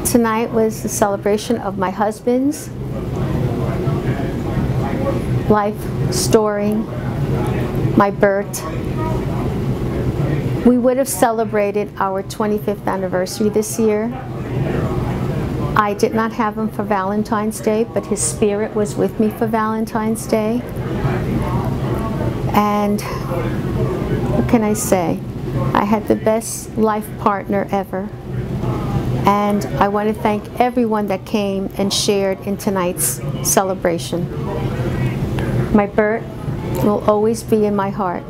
Tonight was the celebration of my husband's life story, my Burt. We would have celebrated our 25th anniversary this year. I did not have him for Valentine's Day, but his spirit was with me for Valentine's Day. And what can I say? I had the best life partner ever. And I want to thank everyone that came and shared in tonight's celebration. My Burt will always be in my heart.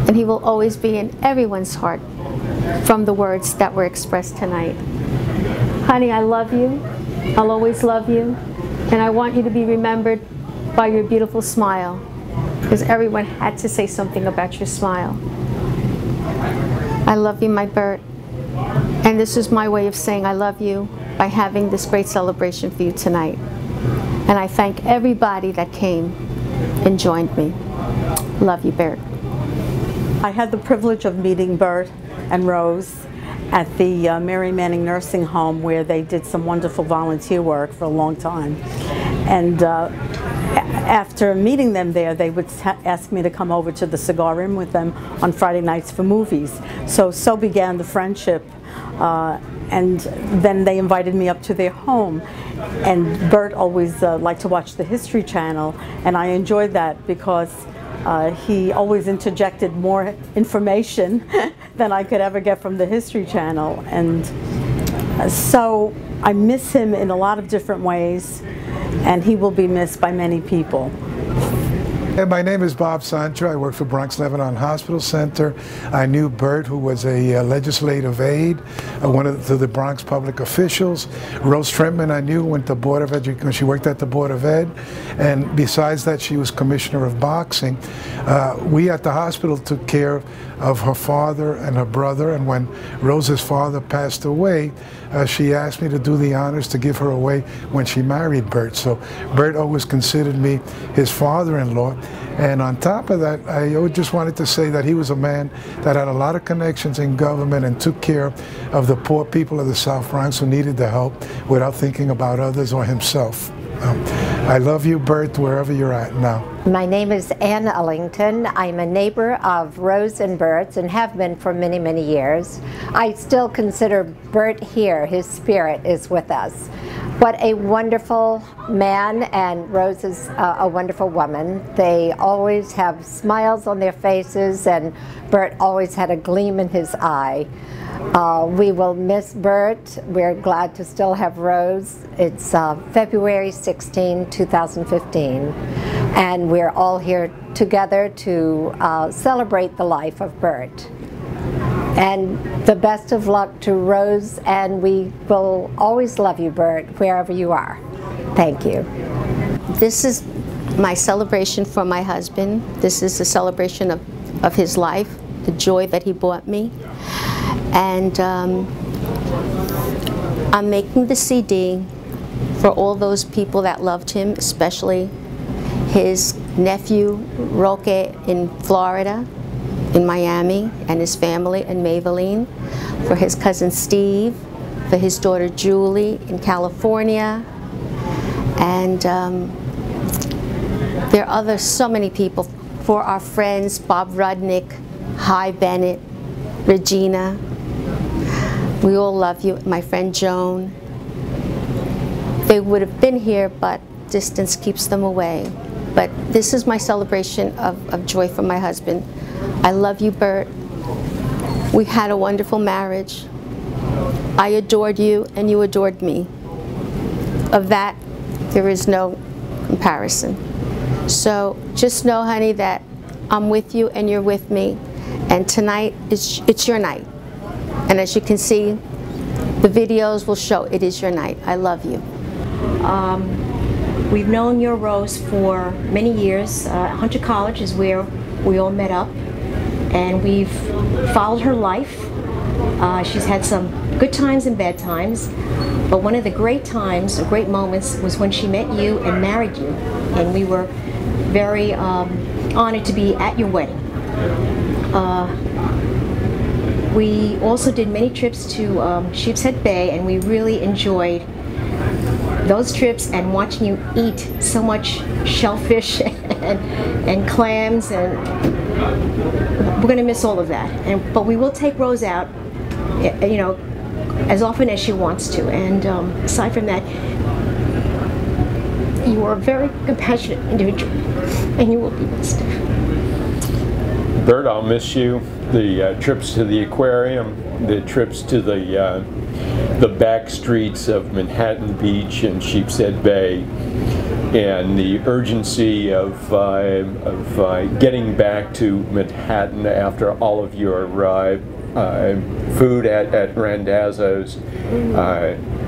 And he will always be in everyone's heart from the words that were expressed tonight. Honey, I love you. I'll always love you. And I want you to be remembered by your beautiful smile. Because everyone had to say something about your smile. I love you, my Burt. And this is my way of saying I love you by having this great celebration for you tonight. And I thank everybody that came and joined me. Love you, Burt. I had the privilege of meeting Burt and Rose at the Mary Manning Nursing Home, where they did some wonderful volunteer work for a long time. And after meeting them there, they would ask me to come over to the cigar room with them on Friday nights for movies. So began the friendship. And then they invited me up to their home. And Burt always liked to watch the History Channel, and I enjoyed that because he always interjected more information than I could ever get from the History Channel. And so I miss him in a lot of different ways, and he will be missed by many people. My name is Bob Sancho. I work for Bronx Lebanon Hospital Center. I knew Burt, who was a legislative aide, one of the Bronx public officials. Rose Trentman I knew went to Board of Education when she worked at the Board of Ed. And besides that, she was commissioner of boxing. We at the hospital took care of her father and her brother, and when Rose's father passed away, she asked me to do the honors to give her away when she married Burt. So Burt always considered me his father-in-law. And on top of that, I just wanted to say that he was a man that had a lot of connections in government and took care of the poor people of the South Bronx who needed the help without thinking about others or himself. I love you, Burt, wherever you're at now. My name is Ann Ellington. I'm a neighbor of Rose and Burt's and have been for many, many years. I still consider Burt here. His spirit is with us. What a wonderful man, and Rose is a wonderful woman. They always have smiles on their faces, and Burt always had a gleam in his eye. We will miss Burt. We're glad to still have Rose. It's February 16, 2015, and we're all here together to celebrate the life of Burt. And the best of luck to Rose, and we will always love you, Burt, wherever you are. Thank you. This is my celebration for my husband. This is a celebration of his life, the joy that he brought me. And I'm making the CD for all those people that loved him, especially his nephew, Roque, in Florida, in Miami, and his family in Maybelline, for his cousin Steve, for his daughter Julie in California, and there are so many people, for our friends Bob Rudnick, Hi Bennett, Regina. We all love you. My friend Joan. They would have been here, but distance keeps them away. But this is my celebration of joy for my husband. I love you, Burt. We had a wonderful marriage. I adored you, and you adored me. Of that, there is no comparison. So just know, honey, that I'm with you and you're with me. And tonight, it's your night. And as you can see, the videos will show it is your night. I love you. We've known your Rose for many years. Hunter College is where we all met up, and we've followed her life. She's had some good times and bad times, but one of the great times, or great moments, was when she met you and married you, and we were very honored to be at your wedding. We also did many trips to Sheepshead Bay, and we really enjoyed those trips and watching you eat so much shellfish and clams, and we're going to miss all of that. But we will take Rose out, you know, as often as she wants to. And aside from that, you are a very compassionate individual, and you will be missed. Burt, I'll miss you. The trips to the aquarium, the trips to the back streets of Manhattan Beach and Sheepshead Bay, and the urgency of getting back to Manhattan after all of your food at Randazzo's.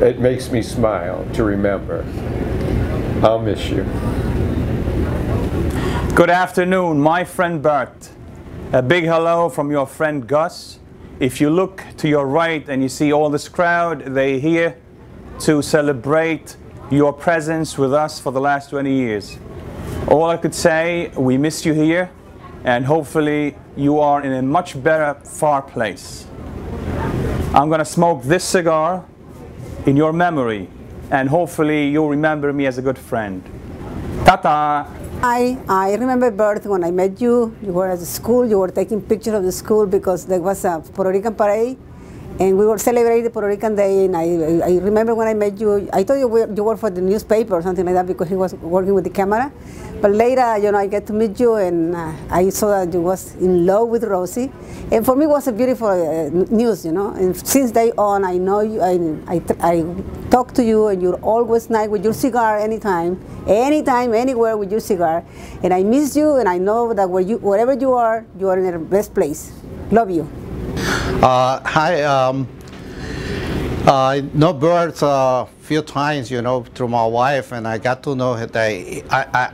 It makes me smile to remember. I'll miss you. Good afternoon, my friend Burt. A big hello from your friend Gus. If you look to your right and you see all this crowd, they're here to celebrate your presence with us for the last 20 years. All I could say, we miss you here, and hopefully you are in a much better, far place. I'm gonna smoke this cigar in your memory, and hopefully you'll remember me as a good friend. Ta-ta! I remember, Burt, when I met you, you were at the school, you were taking pictures of the school because there was a Puerto Rican parade, and we were celebrating the Puerto Rican Day, and I remember when I met you, I thought you worked for the newspaper or something like that because he was working with the camera. But later, you know, I get to meet you, and I saw that you was in love with Rosie. And for me, it was a beautiful news, you know. And since day on, I know you, I talk to you, and you're always nice with your cigar anytime, anywhere with your cigar. And I miss you, and I know that wherever you are in the best place. Love you. Hi. I know Burt a few times, you know, through my wife, and I got to know that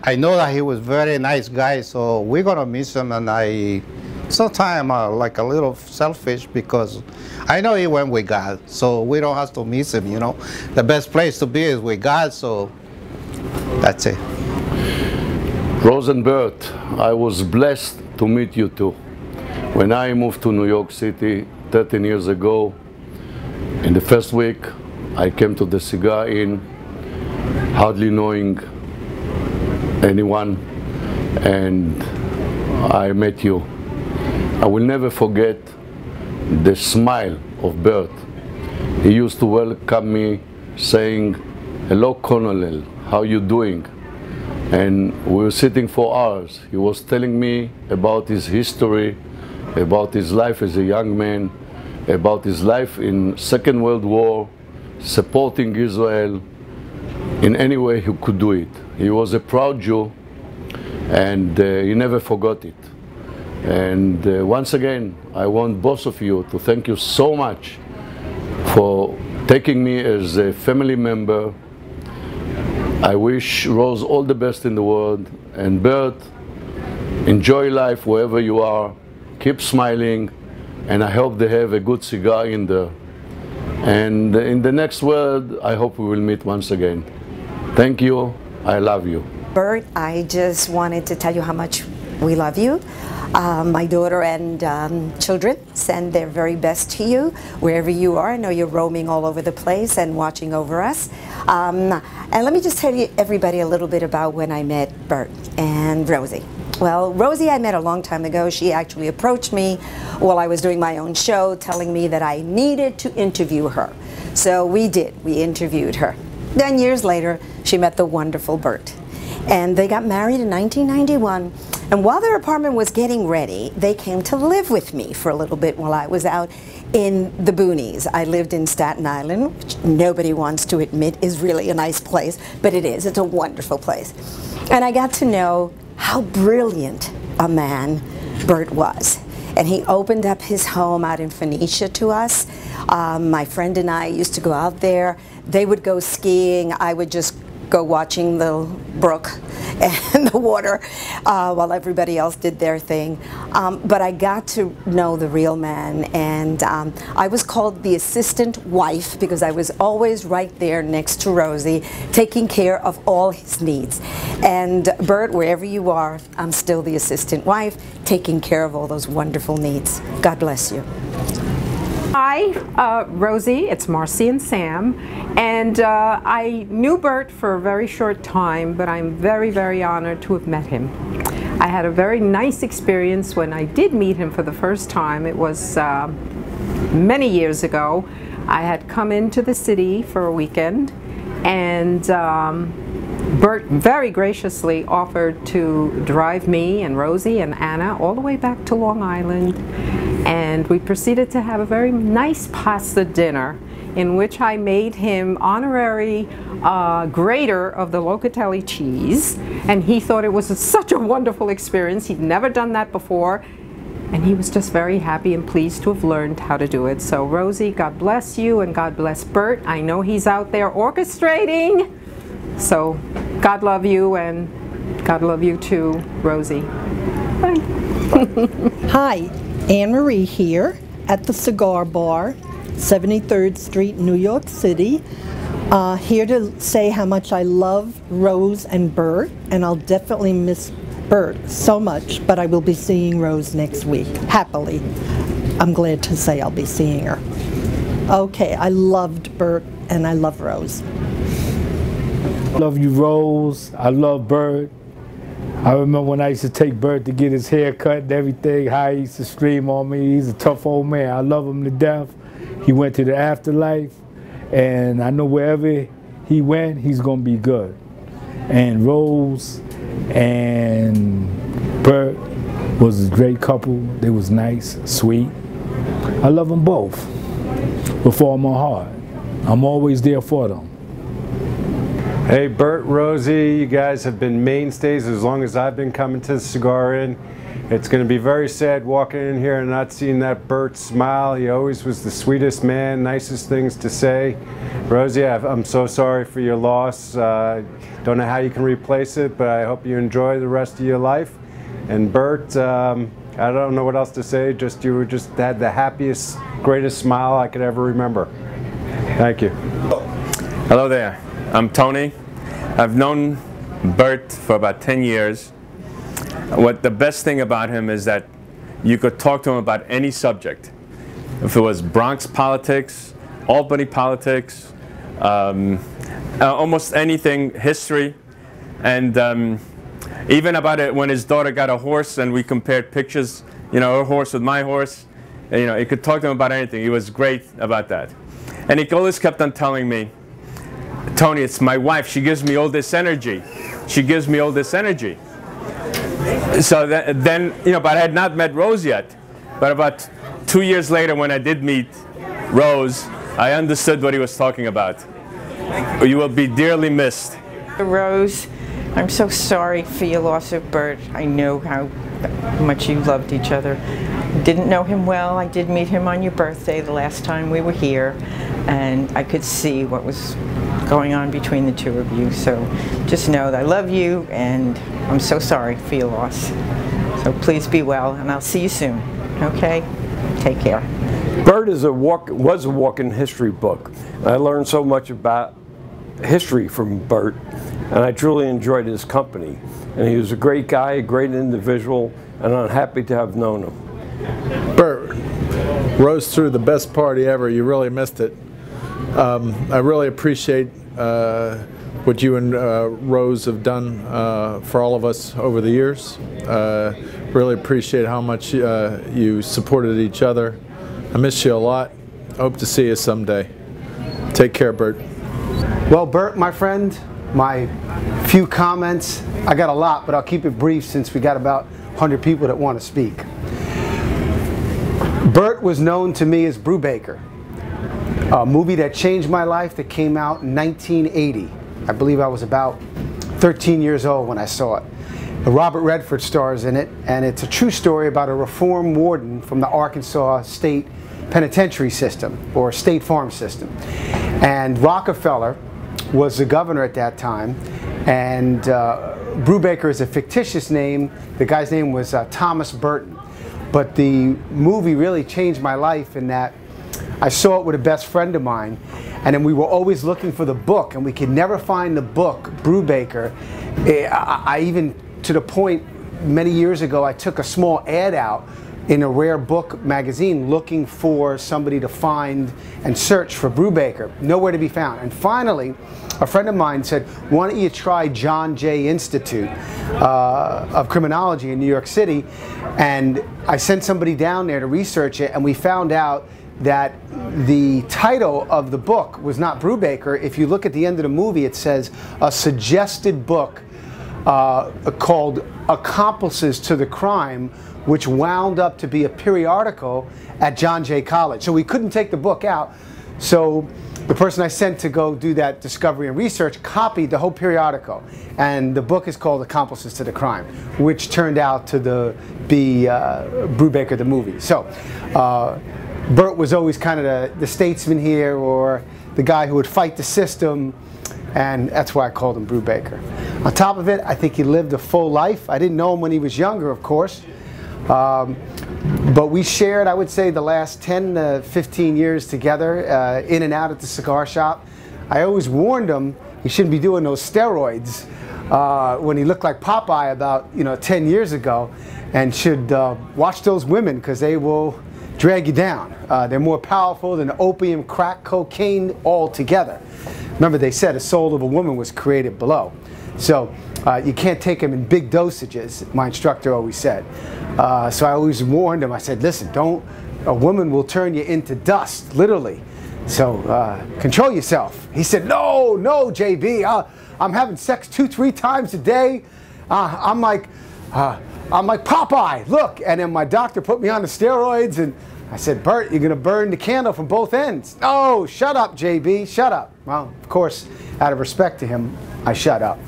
I know that he was a very nice guy, so we're gonna miss him. And sometimes like a little selfish because I know he went with God, so we don't have to miss him, you know. The best place to be is with God, so that's it. Rose and Burt, I was blessed to meet you two. When I moved to New York City 13 years ago, in the first week, I came to the Cigar Inn, hardly knowing anyone, and I met you. I will never forget the smile of Burt. He used to welcome me saying, "Hello, Colonel, how you doing?" And we were sitting for hours. He was telling me about his history, about his life as a young man, about his life in Second World War, supporting Israel in any way he could do it. He was a proud Jew, and he never forgot it. And once again, I want both of you to thank you so much for taking me as a family member. I wish Rose all the best in the world, and Burt, enjoy life wherever you are, keep smiling, and I hope they have a good cigar in there. And in the next world, I hope we will meet once again. Thank you. I love you. Burt, I just wanted to tell you how much we love you. My daughter and children send their very best to you wherever you are. I know you're roaming all over the place and watching over us. And let me just tell you, everybody, a little bit about when I met Burt and Rosie. Well, Rosie I met a long time ago. She actually approached me while I was doing my own show, telling me that I needed to interview her. So we did. We interviewed her. Then years later, she met the wonderful Burt. And they got married in 1991. And while their apartment was getting ready, they came to live with me for a little bit while I was out in the boonies. I lived in Staten Island, which nobody wants to admit is really a nice place, but it is. It's a wonderful place. And I got to know how brilliant a man Burt was. And he opened up his home out in Phoenicia to us. My friend and I used to go out there. They would go skiing. I would just go watching the brook and the water while everybody else did their thing. But I got to know the real man, and I was called the assistant wife because I was always right there next to Rosie, taking care of all his needs. And Burt, wherever you are, I'm still the assistant wife, taking care of all those wonderful needs. God bless you. Hi, Rosie, it's Marcy and Sam, and I knew Burt for a very short time, but I'm very, very honored to have met him. I had a very nice experience when I did meet him for the first time. It was many years ago. I had come into the city for a weekend, and Burt very graciously offered to drive me and Rosie and Anna all the way back to Long Island, and we proceeded to have a very nice pasta dinner in which I made him honorary grater of the Locatelli cheese, and he thought it was such a wonderful experience. He'd never done that before, and he was just very happy and pleased to have learned how to do it. So Rosie, God bless you, and God bless Burt. I know he's out there orchestrating, so God love you, and God love you too, Rosie. Bye. Hi, Anne Marie here at the Cigar Bar, 73rd Street, New York City. Here to say how much I love Rose and Burt, and I'll definitely miss Burt so much, but I will be seeing Rose next week, happily. I'm glad to say I'll be seeing her. Okay, I loved Burt and I love Rose. I love you, Rose. I love Burt. I remember when I used to take Burt to get his hair cut and everything, how he used to scream on me. He's a tough old man. I love him to death. He went to the afterlife, and I know wherever he went, he's going to be good. And Rose and Burt was a great couple. They was nice, sweet. I love them both with all my heart. I'm always there for them. Hey, Burt, Rosie, you guys have been mainstays as long as I've been coming to the Cigar Inn. It's going to be very sad walking in here and not seeing that Burt smile. He always was the sweetest man, nicest things to say. Rosie, I'm so sorry for your loss. Don't know how you can replace it, but I hope you enjoy the rest of your life. And Burt, I don't know what else to say, just you just had the happiest, greatest smile I could ever remember. Thank you. Hello there. I'm Tony. I've known Burt for about 10 years. What the best thing about him is that you could talk to him about any subject. If it was Bronx politics, Albany politics, almost anything, history, and even about it when his daughter got a horse and we compared pictures, you know, her horse with my horse. And, you know, you could talk to him about anything. He was great about that. And he always kept on telling me, Tony, it's my wife. She gives me all this energy. She gives me all this energy. So then, you know, but I had not met Rose yet. But about 2 years later, when I did meet Rose, I understood what he was talking about. You will be dearly missed. Rose, I'm so sorry for your loss of Burt. I know how much you loved each other. Didn't know him well. I did meet him on your birthday the last time we were here, and I could see what was going on between the two of you. So just know that I love you, and I'm so sorry for your loss. So please be well, and I'll see you soon. Okay? Take care. Burt was a walking history book. I learned so much about history from Burt, and I truly enjoyed his company. And he was a great guy, a great individual, and I'm happy to have known him. Burt, Rose threw the best party ever. You really missed it. I really appreciate what you and Rose have done for all of us over the years. Really appreciate how much you supported each other. I miss you a lot. Hope to see you someday. Take care, Burt. Well, Burt, my friend, my few comments, I got a lot, but I'll keep it brief since we got about 100 people that want to speak. Burt was known to me as Brubaker, a movie that changed my life that came out in 1980. I believe I was about 13 years old when I saw it. Robert Redford stars in it, and it's a true story about a reform warden from the Arkansas State Penitentiary System, or State Farm System. And Rockefeller was the governor at that time, and Brubaker is a fictitious name. The guy's name was Thomas Burton. But the movie really changed my life in that I saw it with a best friend of mine, and then we were always looking for the book, and we could never find the book, Brubaker. I even, to the point, many years ago, I took a small ad out in a rare book magazine looking for somebody to find and search for Brubaker. Nowhere to be found. And finally, a friend of mine said, why don't you try John Jay Institute of Criminology in New York City? And I sent somebody down there to research it, and we found out that the title of the book was not Brubaker. If you look at the end of the movie, it says a suggested book called Accomplices to the Crime, which wound up to be a periodical at John Jay College. So we couldn't take the book out. So the person I sent to go do that discovery and research copied the whole periodical. And the book is called Accomplices to the Crime, which turned out to be Brubaker the movie. So Burt was always kind of the statesman here, or the guy who would fight the system, and that's why I called him Brubaker. On top of it, I think he lived a full life. I didn't know him when he was younger, of course. But we shared, I would say, the last 10 to 15 years together, in and out at the cigar shop. I always warned him he shouldn't be doing those steroids when he looked like Popeye about 10 years ago, and should watch those women, because they will drag you down. They're more powerful than opium, crack, cocaine all together. Remember, they said a soul of a woman was created below. So you can't take them in big dosages, my instructor always said. So I always warned him. I said, listen, a woman will turn you into dust, literally. So control yourself. He said, no, JB, I'm having sex 2-3 times a day. I'm like Popeye, look. And then my doctor put me on the steroids, and I said, Burt, you're going to burn the candle from both ends. No, shut up, JB, shut up. Well, of course, out of respect to him, I shut up.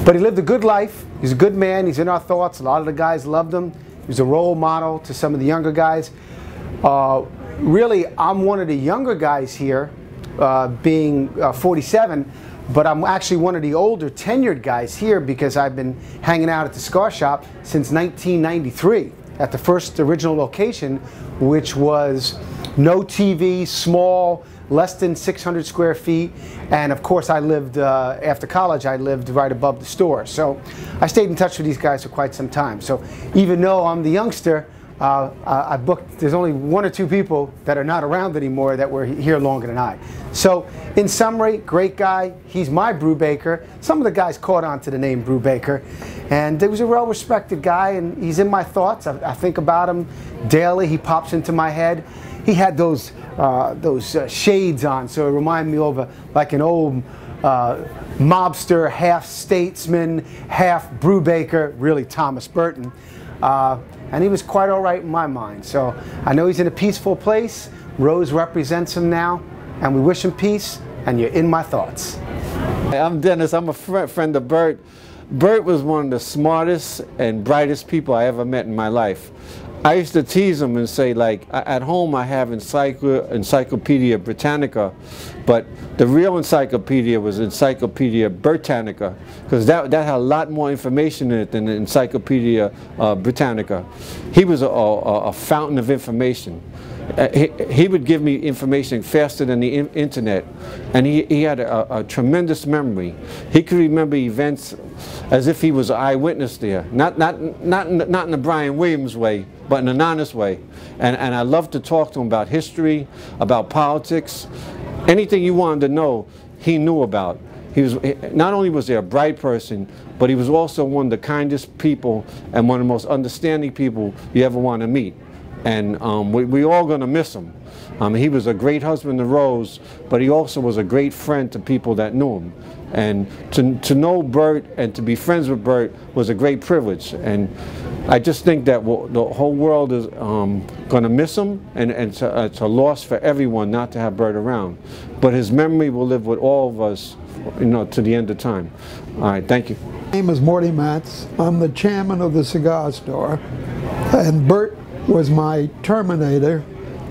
But he lived a good life. He's a good man. He's in our thoughts. A lot of the guys loved him. He was a role model to some of the younger guys. Really, I'm one of the younger guys here, being 47, but I'm actually one of the older tenured guys here, because I've been hanging out at the cigar shop since 1993 at the first original location, which was no TV, small, less than 600 square feet, and of course I lived, after college, I lived right above the store. So I stayed in touch with these guys for quite some time. So even though I'm the youngster, I booked, there's only 1 or 2 people that are not around anymore that were here longer than I. So in summary, great guy. He's my Brubaker. Some of the guys caught on to the name Brubaker, and he was a well-respected guy, and he's in my thoughts. I think about him daily. He pops into my head. He had those shades on, so it reminded me of like an old mobster, half statesman, half Brubaker, really Thomas Burton. And he was quite all right in my mind. So I know he's in a peaceful place. Rose represents him now, and we wish him peace, and you're in my thoughts. I'm Dennis. I'm a friend of Burt. Burt was one of the smartest and brightest people I ever met in my life. I used to tease him and say, like, at home I have Encyclopedia Britannica, but the real encyclopedia was Encyclopedia Burtanica, because that had a lot more information in it than the Encyclopedia Britannica. He was a fountain of information. He would give me information faster than the internet, and he had a tremendous memory. He could remember events as if he was an eyewitness there, not in the Brian Williams way, but in an honest way. And I loved to talk to him about history, about politics, anything you wanted to know, he knew about. He was, not only was he a bright person, but he was also one of the kindest people and one of the most understanding people you ever want to meet. And we all going to miss him. He was a great husband to Rose, but he also was a great friend to people that knew him. And to know Burt and to be friends with Burt was a great privilege. And I just think that the whole world is going to miss him, and it's a loss for everyone not to have Burt around. But his memory will live with all of us, to the end of time. All right, thank you. My name is Morty Matz. I'm the chairman of the cigar store, and Burt was my terminator,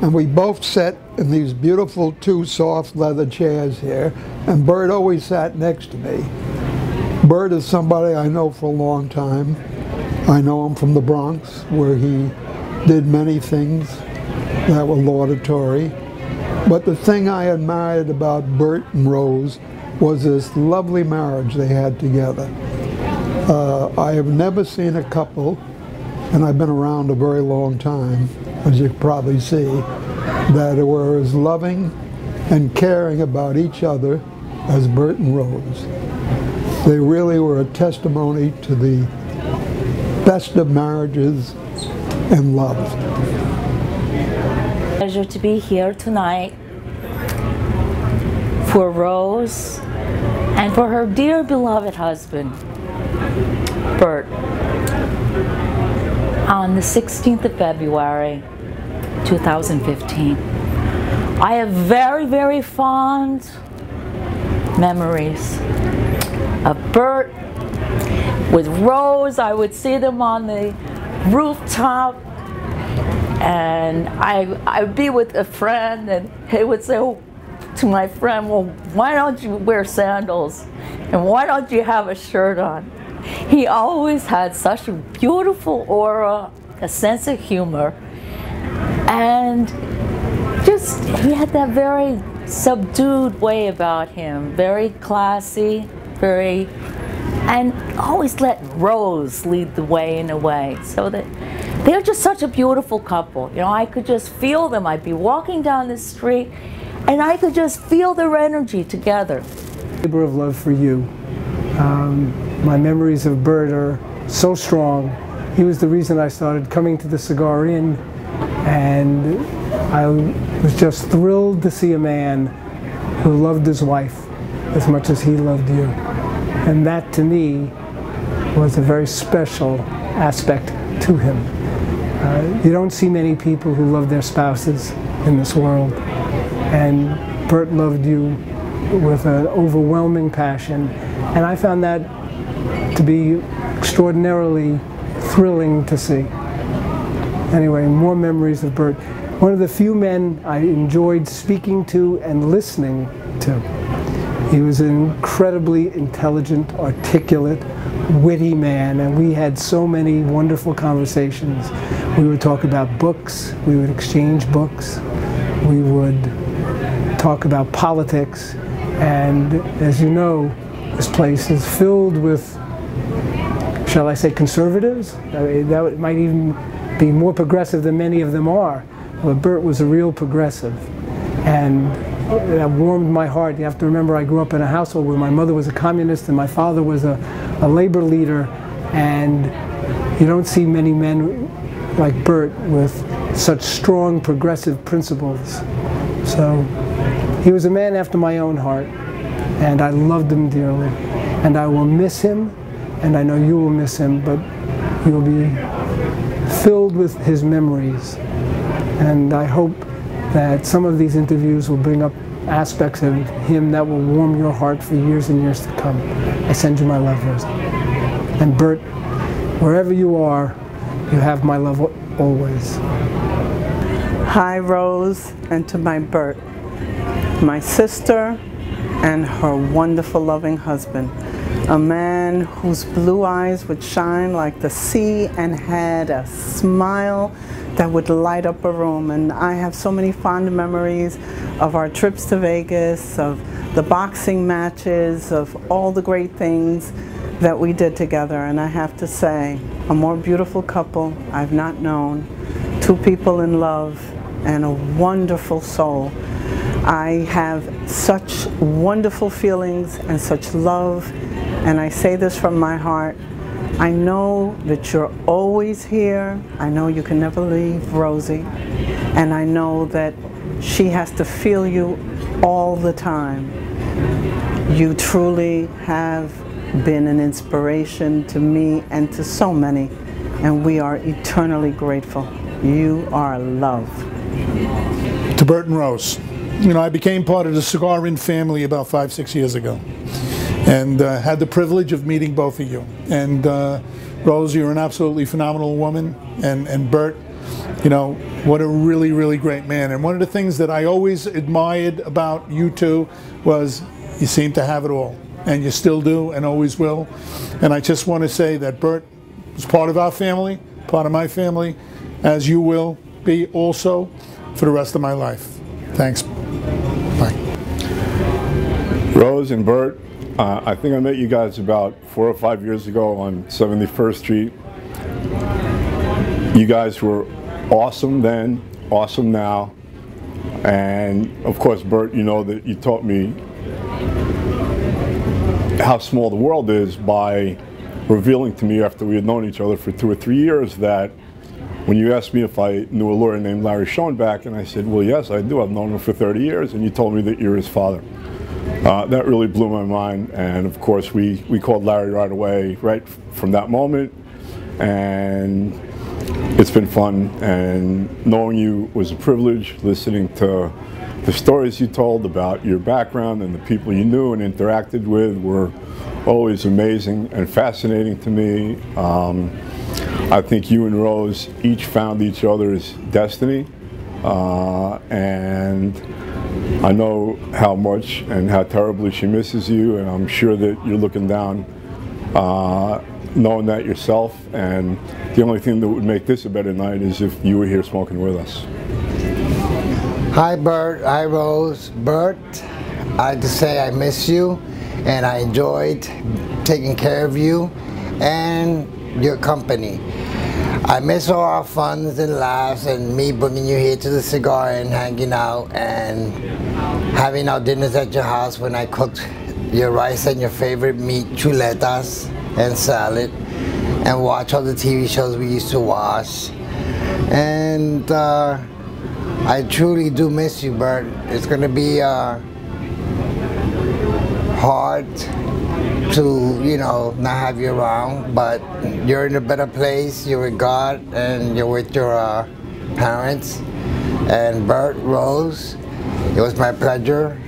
and we both sat in these beautiful 2 soft leather chairs here, and Burt always sat next to me. Burt is somebody I know for a long time. I know him from the Bronx, where he did many things that were laudatory. But the thing I admired about Burt and Rose was this lovely marriage they had together. I have never seen a couple and I've been around a very long time, as you can probably see, that were as loving and caring about each other as Burt and Rose. They really were a testimony to the best of marriages and love. Pleasure to be here tonight for Rose and for her dear beloved husband, Burt, on the 16th of February, 2015. I have very, very fond memories of Burt with Rose. I would see them on the rooftop, and I would be with a friend, and he would say to my friend, well, why don't you wear sandals? And why don't you have a shirt on? He always had such a beautiful aura, a sense of humor, and just, he had that very subdued way about him, very classy, and always let Rose lead the way in a way, so that they're just such a beautiful couple. You know, I could just feel them. I'd be walking down the street, and I could just feel their energy together. Labor of love for you. My memories of Burt are so strong. He was the reason I started coming to the Cigar Inn, and I was just thrilled to see a man who loved his wife as much as he loved you. And that, to me, was a very special aspect to him. You don't see many people who love their spouses in this world. And Burt loved you with an overwhelming passion. And I found that to be extraordinarily thrilling to see. Anyway, more memories of Burt. One of the few men I enjoyed speaking to and listening to. He was an incredibly intelligent, articulate, witty man, and we had so many wonderful conversations. We would talk about books, we would exchange books, we would talk about politics, and as you know, this place is filled with, shall I say, conservatives? That might even be more progressive than many of them are. But Burt was a real progressive, and that warmed my heart. You have to remember, I grew up in a household where my mother was a communist and my father was a labor leader, and you don't see many men like Burt with such strong progressive principles. So he was a man after my own heart, and I loved him dearly. And I will miss him, and I know you will miss him, but you will be filled with his memories. And I hope that some of these interviews will bring up aspects of him that will warm your heart for years and years to come. I send you my love, Rosie. And Burt, wherever you are, you have my love always. Hi, Rose, and to my Burt, my sister and her wonderful, loving husband. A man whose blue eyes would shine like the sea and had a smile that would light up a room. And I have so many fond memories of our trips to Vegas, of the boxing matches, of all the great things that we did together. And I have to say, a more beautiful couple I've not known. Two people in love and a wonderful soul. I have such wonderful feelings and such love, and I say this from my heart. I know that you're always here. I know you can never leave Rosie, and I know that she has to feel you all the time. You truly have been an inspiration to me and to so many, and we are eternally grateful. You are love. To Burt and Rose. You know, I became part of the Cigar Inn family about 5-6 years ago, and had the privilege of meeting both of you. And Rose, you're an absolutely phenomenal woman, and Burt, you know, what a really, really great man. And one of the things that I always admired about you two was you seem to have it all, and you still do and always will. And I just want to say that Burt is part of our family, part of my family, as you will be also for the rest of my life. Thanks. Bye. Rose and Burt, I think I met you guys about 4 or 5 years ago on 71st Street. You guys were awesome then, awesome now. And of course, Burt, you know that you taught me how small the world is by revealing to me after we had known each other for 2 or 3 years that when you asked me if I knew a lawyer named Larry Schoenbach, and I said, well, yes, I do. I've known him for 30 years, and you told me that you're his father. That really blew my mind, and of course, we called Larry right away, right from that moment, and it's been fun, and knowing you was a privilege, listening to the stories you told about your background and the people you knew and interacted with were always amazing and fascinating to me. I think you and Rose each found each other's destiny, and I know how much and how terribly she misses you, and I'm sure that you're looking down knowing that yourself, and the only thing that would make this a better night is if you were here smoking with us. Hi Burt, hi Rose. Burt, I have to say I miss you, and I enjoyed taking care of you and your company. I miss all our funs and laughs and me bringing you here to the cigar and hanging out and having our dinners at your house when I cooked your rice and your favorite meat, chuletas and salad, and watch all the TV shows we used to watch. And I truly do miss you, Burt. It's going to be hard to, you know, not have you around, but you're in a better place. You're with God and you're with your parents. And Burt, Rose, it was my pleasure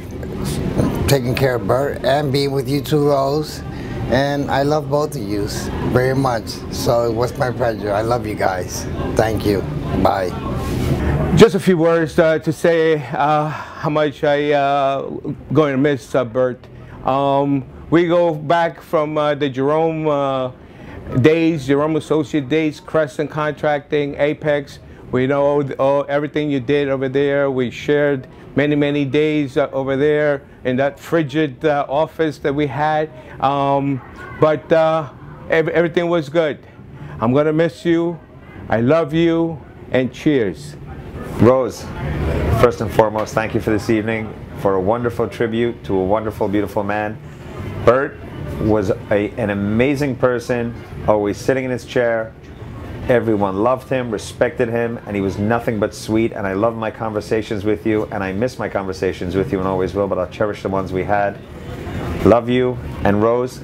taking care of Burt and being with you two, Rose. And I love both of you very much. So it was my pleasure. I love you guys. Thank you. Bye. Just a few words to say how much I going to miss Burt. We go back from the Jerome days, Jerome Associate days, Crescent Contracting, Apex. We know everything you did over there. We shared many, many days over there in that frigid office that we had. But everything was good. I'm going to miss you. I love you. And cheers. Rose, first and foremost, thank you for this evening, for a wonderful tribute to a wonderful, beautiful man. Burt was an amazing person, always sitting in his chair. Everyone loved him, respected him, and he was nothing but sweet. And I love my conversations with you, and I miss my conversations with you and always will, but I'll cherish the ones we had. Love you. And Rose,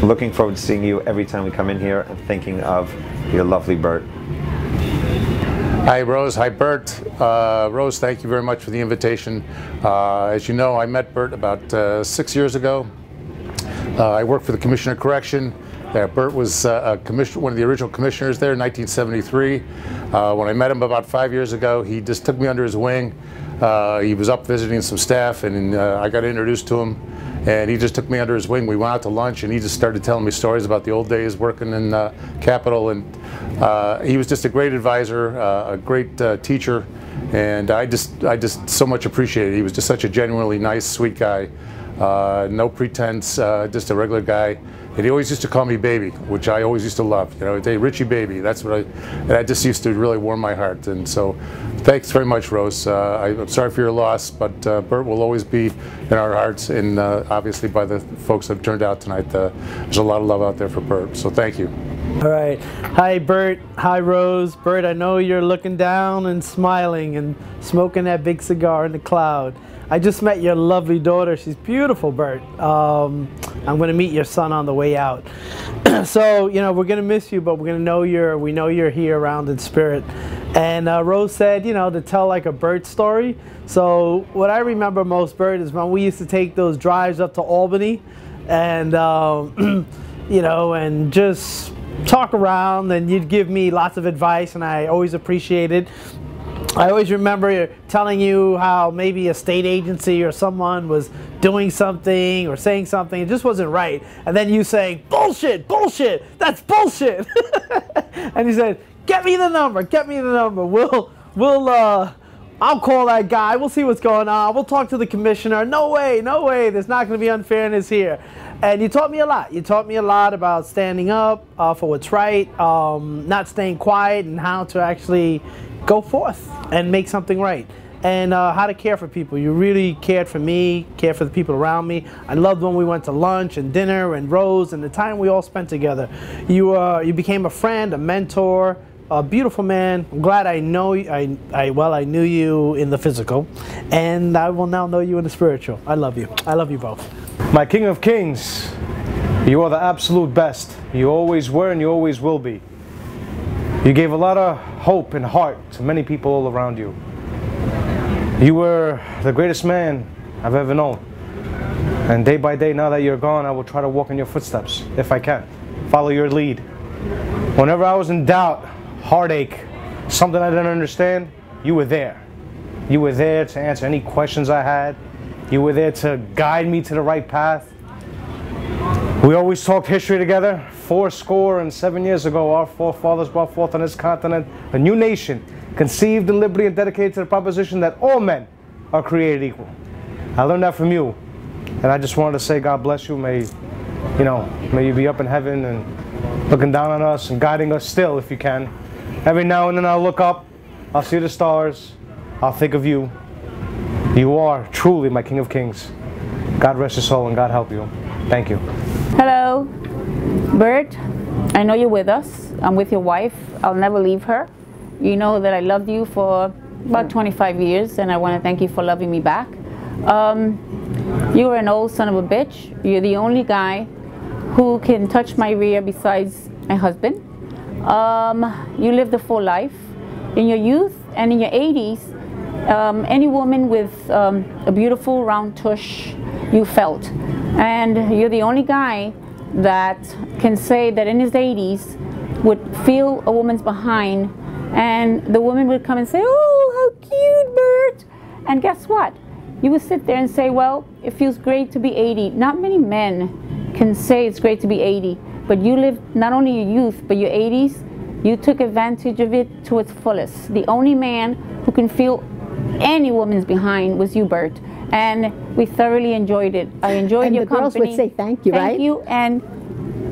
looking forward to seeing you every time we come in here and thinking of your lovely Burt. Hi Rose, hi Burt. Rose, thank you very much for the invitation. As you know, I met Burt about 6 years ago. I worked for the Commissioner of Correction. Burt was one of the original commissioners there in 1973. When I met him about 5 years ago, he just took me under his wing. He was up visiting some staff, and I got introduced to him. And he just took me under his wing. We went out to lunch, and he just started telling me stories about the old days working in Capitol. And he was just a great advisor, a great teacher, and I just so much appreciated it. He was just such a genuinely nice, sweet guy. No pretense, just a regular guy. And he always used to call me baby, which I always used to love. You know, hey, Richie baby, that's what that just used to really warm my heart. And so thanks very much, Rose. I'm sorry for your loss, but Burt will always be in our hearts, and obviously by the folks that turned out tonight. There's a lot of love out there for Burt, so thank you. All right. Hi, Burt. Hi, Rose. Burt, I know you're looking down and smiling and smoking that big cigar in the cloud. I just met your lovely daughter. She's beautiful, Burt. I'm going to meet your son on the way out. So, you know, we're going to miss you, but we know you're here around in spirit. And Rose said, you know, to tell like a Burt story. So what I remember most, Burt, is when we used to take those drives up to Albany and, you know, and just talk around, and you'd give me lots of advice, and I always appreciated. I always remember telling you how maybe a state agency or someone was doing something or saying something, it just wasn't right. And then you saying, bullshit, bullshit, that's bullshit. And he said, get me the number, get me the number. I'll call that guy. We'll see what's going on. We'll talk to the commissioner. No way, no way. There's not going to be unfairness here. And you taught me a lot. You taught me a lot about standing up for what's right, not staying quiet, and how to actually go forth and make something right. And how to care for people. You really cared for me, cared for the people around me. I loved when we went to lunch and dinner and Rose and the time we all spent together. You became a friend, a mentor, a beautiful man. I'm glad I know you. I knew you in the physical, and I will now know you in the spiritual. I love you. I love you both. My King of Kings, you are the absolute best. You always were and you always will be. You gave a lot of hope and heart to many people all around you. You were the greatest man I've ever known. And day by day, now that you're gone, I will try to walk in your footsteps, if I can. Follow your lead. Whenever I was in doubt, heartache, something I didn't understand, you were there. You were there to answer any questions I had. You were there to guide me to the right path. We always talked history together. 407 years ago, our forefathers brought forth on this continent a new nation, conceived in liberty and dedicated to the proposition that all men are created equal. I learned that from you, and I just wanted to say God bless you. May you be up in heaven and looking down on us and guiding us still if you can. Every now and then I'll look up, I'll see the stars, I'll think of you. You are truly my King of Kings. God rest your soul and God help you. Thank you. Hello, Burt. I know you're with us. I'm with your wife. I'll never leave her. You know that I loved you for about 25 years, and I want to thank you for loving me back. You're an old son of a bitch. You're the only guy who can touch my rear besides my husband. You lived a full life. In your youth and in your 80s, any woman with a beautiful round tush, you felt. And you're the only guy that can say that in his 80s would feel a woman's behind, and the woman would come and say, "Oh, how cute, Burt." And guess what? You would sit there and say, "Well, it feels great to be 80. Not many men can say it's great to be 80, but you lived not only your youth, but your 80s. You took advantage of it to its fullest. The only man who can feel any woman's behind was you, Burt. And we thoroughly enjoyed it. I enjoyed your company. And the girls would say thank you, right? Thank you, and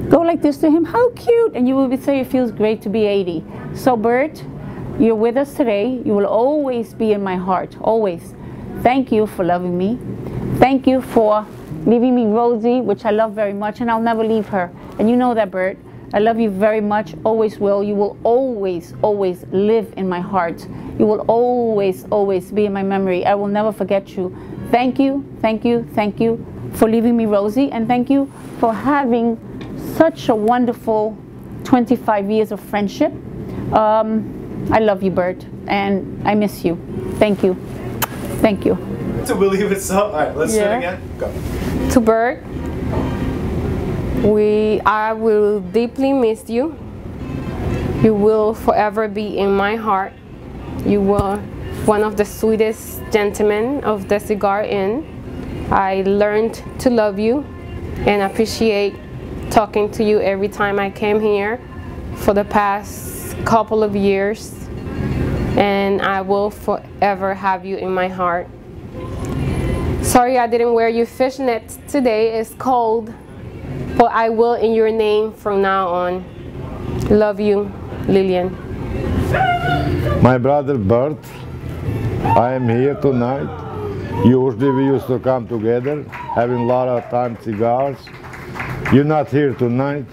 go like this to him, "How cute," and you would say it feels great to be 80. So Burt, you're with us today. You will always be in my heart, always. Thank you for loving me. Thank you for leaving me Rosie, which I love very much, and I'll never leave her. And you know that, Burt. I love you very much, always will. You will always, always live in my heart. You will always, always be in my memory. I will never forget you. Thank you, thank you, thank you for leaving me Rosie, and thank you for having such a wonderful 25 years of friendship. I love you, Burt, and I miss you. Thank you. Thank you. To believe it so. All right, let's do it again. Go. To Burt, I will deeply miss you. You will forever be in my heart. You were one of the sweetest gentlemen of the Cigar Inn. I learned to love you and appreciate talking to you every time I came here for the past couple of years. And I will forever have you in my heart. Sorry I didn't wear your fishnets today. It's cold. But I will in your name from now on. Love you, Lillian. My brother Burt, I am here tonight. Usually we used to come together, having a lot of time cigars. You're not here tonight,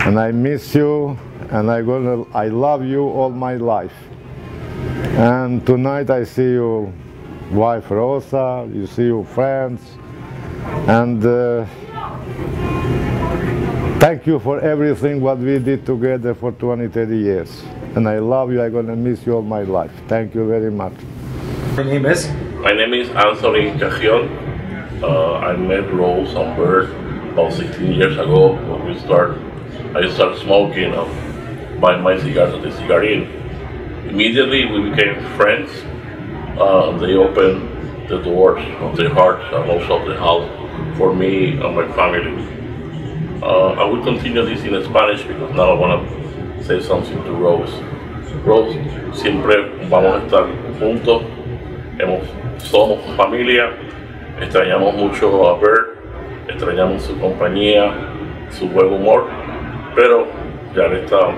and I miss you, and I love you all my life. And tonight I see your wife Rosa, you see your friends, and thank you for everything what we did together for 20-30 years. And I love you, I'm gonna miss you all my life. Thank you very much. My name is? My name is Anthony Cajion. I met Rose and Burt about 16 years ago when I started smoking, buying my cigars at the Cigar Inn. Immediately we became friends. They opened the doors of their hearts and also of the house for me and my family. I will continue this in Spanish because now I want to say something to Rose. Rose, siempre vamos a estar juntos, somos familia, extrañamos mucho a Burt, extrañamos su compañía, su buen humor, pero ya él está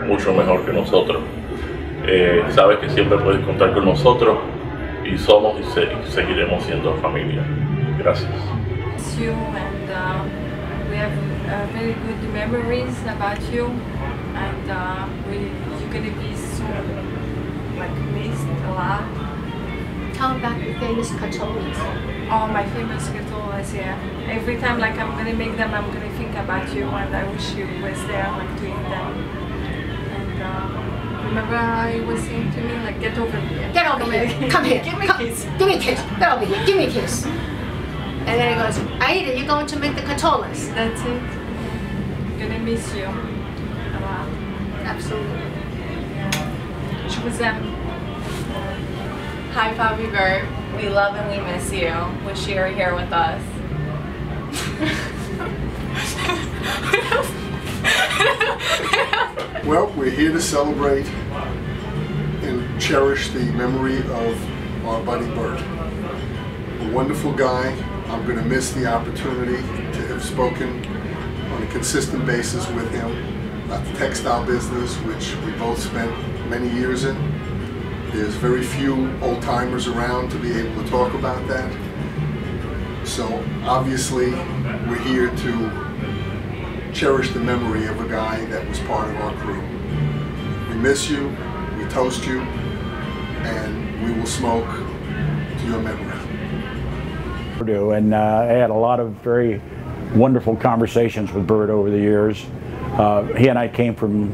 mucho mejor que nosotros. Sabes que siempre puedes contar con nosotros y somos y seguiremos siendo familia. Gracias. You and we have very good memories about you, and you're gonna be so missed a lot. Tell about your famous catolas. Oh, my famous catolas, yeah. Every time I'm gonna make them, I'm gonna think about you, and I wish you was there doing them. And remember how he was saying to me, get over here. Get over here. Come here. Give me a kiss. Give me a kiss. Get over here. Give me a kiss. And then he goes, Aida, you're going to make the catolas. That's it. I'm gonna miss you a lot. Absolutely. Yeah. She was Hi, Bobby Burt. We love and we miss you. Wish you were here with us. Well, we're here to celebrate and cherish the memory of our buddy Burt. A wonderful guy. I'm going to miss the opportunity to have spoken on a consistent basis with him about the textile business, which we both spent many years in. There's very few old-timers around to be able to talk about that. So obviously we're here to cherish the memory of a guy that was part of our crew. We miss you, we toast you, and we will smoke to your memory. And I had a lot of very wonderful conversations with Burt over the years. He and I came from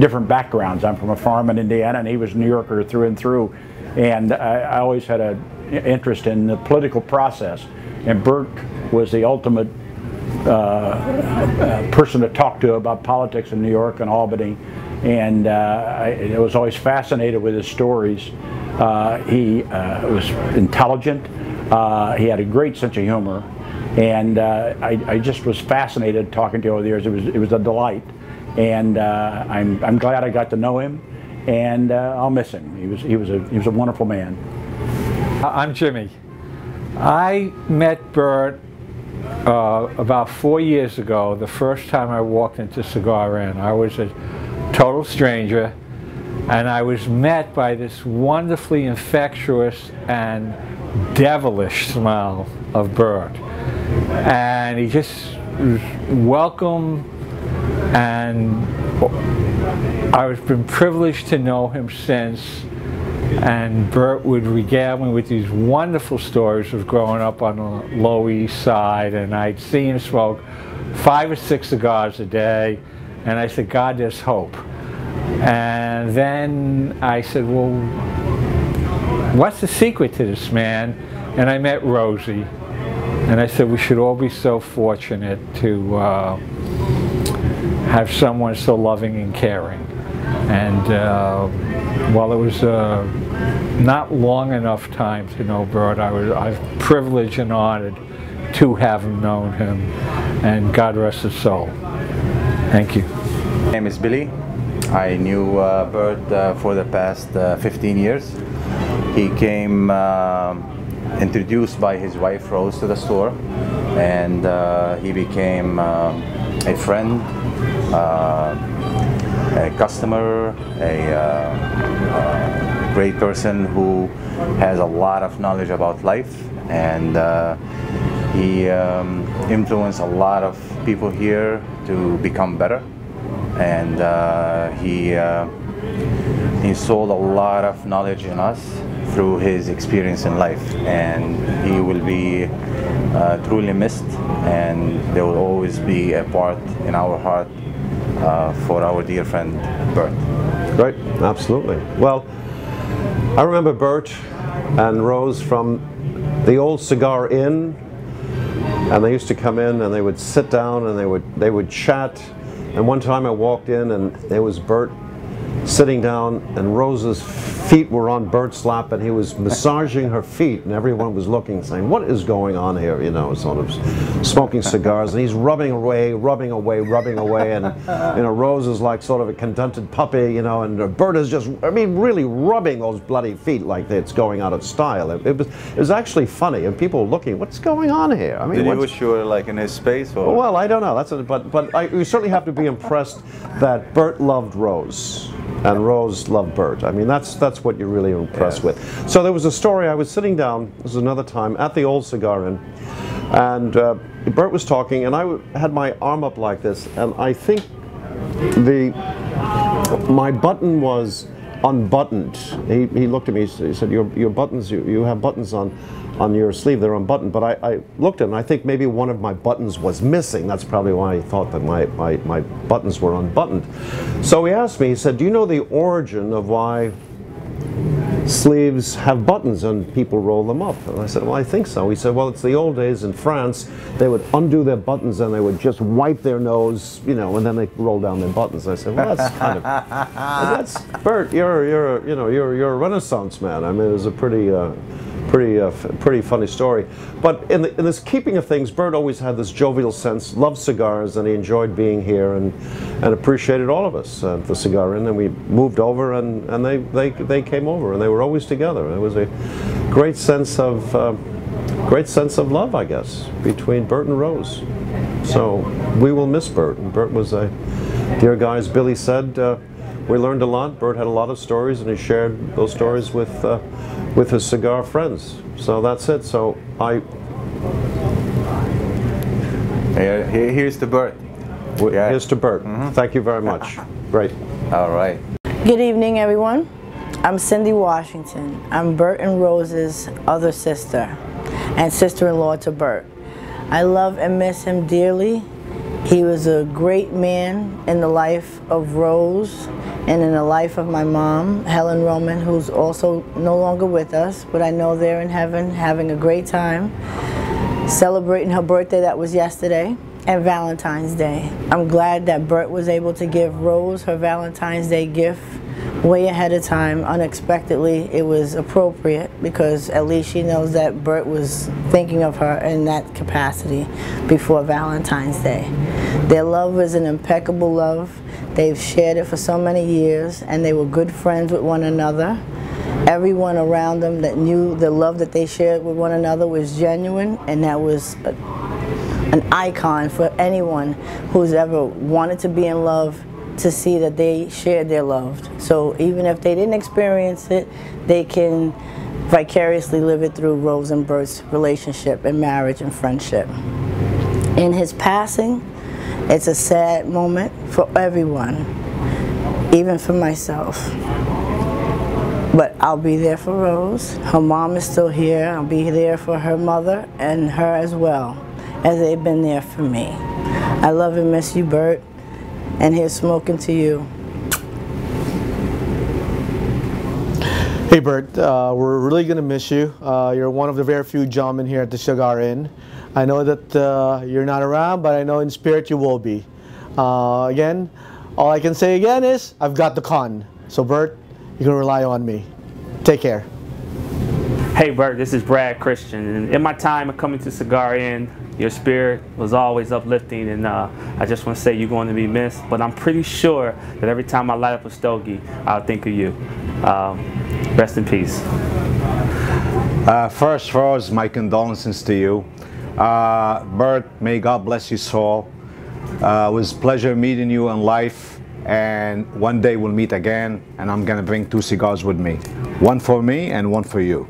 different backgrounds. I'm from a farm in Indiana, and he was a New Yorker through and through. And I always had an interest in the political process. And Burt was the ultimate person to talk to about politics in New York and Albany. And I was always fascinated with his stories. He was intelligent. He had a great sense of humor, and I just was fascinated talking to him over the years. It was a delight, and I'm glad I got to know him, and I'll miss him. He was a wonderful man. I'm Jimmy. I met Burt about 4 years ago. The first time I walked into Cigar Inn, I was a total stranger, and I was met by this wonderfully infectious and devilish smile of Burt, and he just was welcome, and I've been privileged to know him since. And Burt would regale me with these wonderful stories of growing up on the Lower East Side, and I'd see him smoke 5 or 6 cigars a day, and I said, God, there's hope. And then I said, well, what's the secret to this man? And I met Rosie, and I said we should all be so fortunate to have someone so loving and caring. And while it was not long enough time to know Burt, I'm privileged and honored to have known him, and God rest his soul. Thank you. My name is Billy. I knew Burt for the past 15 years. He came introduced by his wife Rose to the store, and he became a friend, a customer, a great person who has a lot of knowledge about life, and he influenced a lot of people here to become better, and he installed a lot of knowledge in us through his experience in life, and he will be truly missed, and there will always be a part in our heart for our dear friend Burt. Great, absolutely. Well, I remember Burt and Rose from the old Cigar Inn, and they used to come in and they would sit down and they would chat. And one time I walked in and there was Burt sitting down, and Rose's feet were on Burt's lap, and he was massaging her feet, and everyone was looking, saying, "What is going on here?" You know, sort of smoking cigars, and he's rubbing away, and you know, Rose is like sort of a contented puppy, you know, and Burt is just, I mean, really rubbing those bloody feet like it's going out of style. It was actually funny, and people were looking, "What's going on here?" I mean, did you wish you were like in his space? Or? Well, I don't know. But you certainly have to be impressed that Burt loved Rose. And Rose loved Burt. I mean, that's what you're really impressed with. So there was a story. I was sitting down, this was another time, at the Old Cigar Inn, and Burt was talking, and I had my arm up like this, and I think my button was unbuttoned. He looked at me, he said, your buttons, you have buttons on your sleeve, they're unbuttoned. But I looked at it, and I think maybe one of my buttons was missing. That's probably why he thought that my buttons were unbuttoned. So he asked me, he said, "Do you know the origin of why sleeves have buttons and people roll them up?" And I said, "Well, I think so." He said, "Well, it's the old days in France. They would undo their buttons and they would just wipe their nose, you know, and then they roll down their buttons." I said, "Well, that's kind of, that's Burt. You're a Renaissance man. I mean, it was a pretty funny story." But in this keeping of things, Burt always had this jovial sense, loved cigars, and he enjoyed being here and appreciated all of us at the Cigar Inn. And we moved over, and they came over, and they were always together. It was a great sense of love, I guess, between Burt and Rose. So we will miss Burt. And Burt was a dear guy, as Billy said. We learned a lot. Burt had a lot of stories, and he shared those stories with his cigar friends. So that's it. So here's to Burt. Here's to Burt. Thank you very much. Great. All right. Good evening, everyone. I'm Cindy Washington. I'm Burt and Rose's other sister and sister-in-law to Burt. I love and miss him dearly. He was a great man in the life of Rose and in the life of my mom, Helen Roman, who's also no longer with us, but I know they're in heaven having a great time, celebrating her birthday that was yesterday, and Valentine's Day. I'm glad that Burt was able to give Rose her Valentine's Day gift way ahead of time, unexpectedly. It was appropriate because at least she knows that Burt was thinking of her in that capacity before Valentine's Day. Their love is an impeccable love. They've shared it for so many years, and they were good friends with one another. Everyone around them that knew the love that they shared with one another was genuine, and that was an icon for anyone who's ever wanted to be in love, to see that they shared their love. So even if they didn't experience it, they can vicariously live it through Rose and Burt's relationship and marriage and friendship. In his passing, it's a sad moment for everyone, even for myself. But I'll be there for Rose. Her mom is still here. I'll be there for her mother and her as well, as they've been there for me. I love and miss you, Burt. And here's smoking to you. Hey Burt, we're really going to miss you. You're one of the very few gentlemen here at the Cigar Inn. I know that you're not around, but I know in spirit you will be. Again, all I can say again is, I've got the con. So Burt, you can rely on me. Take care. Hey Burt, this is Brad Christian. In my time of coming to Cigar Inn, your spirit was always uplifting, and I just want to say you're going to be missed, but I'm pretty sure that every time I light up a stogie, I'll think of you. Rest in peace. First, Rose, my condolences to you. Burt, may God bless your soul. It was a pleasure meeting you in life, and one day we'll meet again, and I'm going to bring 2 cigars with me. One for me and one for you.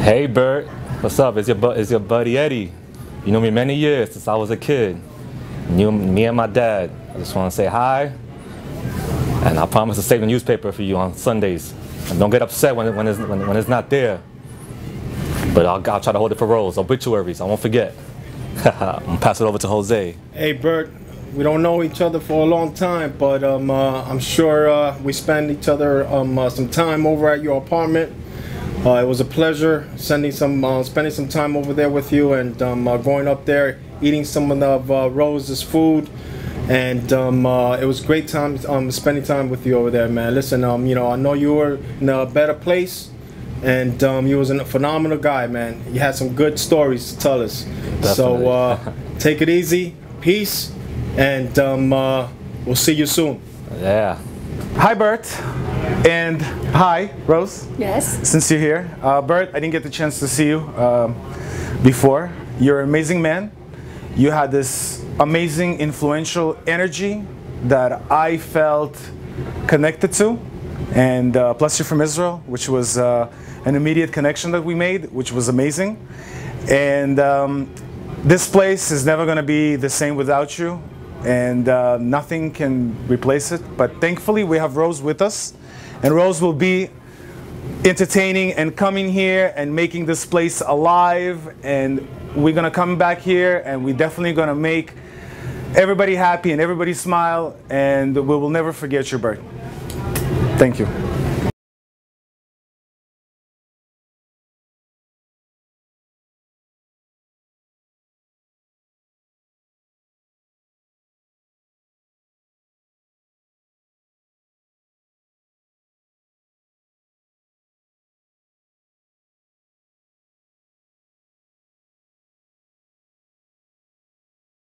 Hey Burt, what's up? It's your buddy Eddie. You know me many years, since I was a kid. Me and my dad. I just want to say hi, and I promise to save the newspaper for you on Sundays. And don't get upset when it's not there. But I'll try to hold it for Rose, obituaries, I won't forget. I'm gonna pass it over to Jose. Hey Burt, we don't know each other for a long time, but I'm sure we spend each other some time over at your apartment. It was a pleasure spending some time over there with you, and going up there, eating some of Rose's food, And it was great time spending time with you over there, man. Listen, you know, I know you were in a better place, and you was a phenomenal guy, man. You had some good stories to tell us. Definitely. So take it easy, peace, and we'll see you soon. Yeah. Hi, Burt. And hi, Rose. Yes. Since you're here. Burt, I didn't get the chance to see you before. You're an amazing man. You had this amazing, influential energy that I felt connected to. And plus you're from Israel, which was an immediate connection that we made, which was amazing. And this place is never going to be the same without you. And nothing can replace it. But thankfully we have Rose with us. And Rose will be entertaining and coming here and making this place alive. And we're going to come back here and we're definitely going to make everybody happy and everybody smile. And we will never forget your birth. Thank you.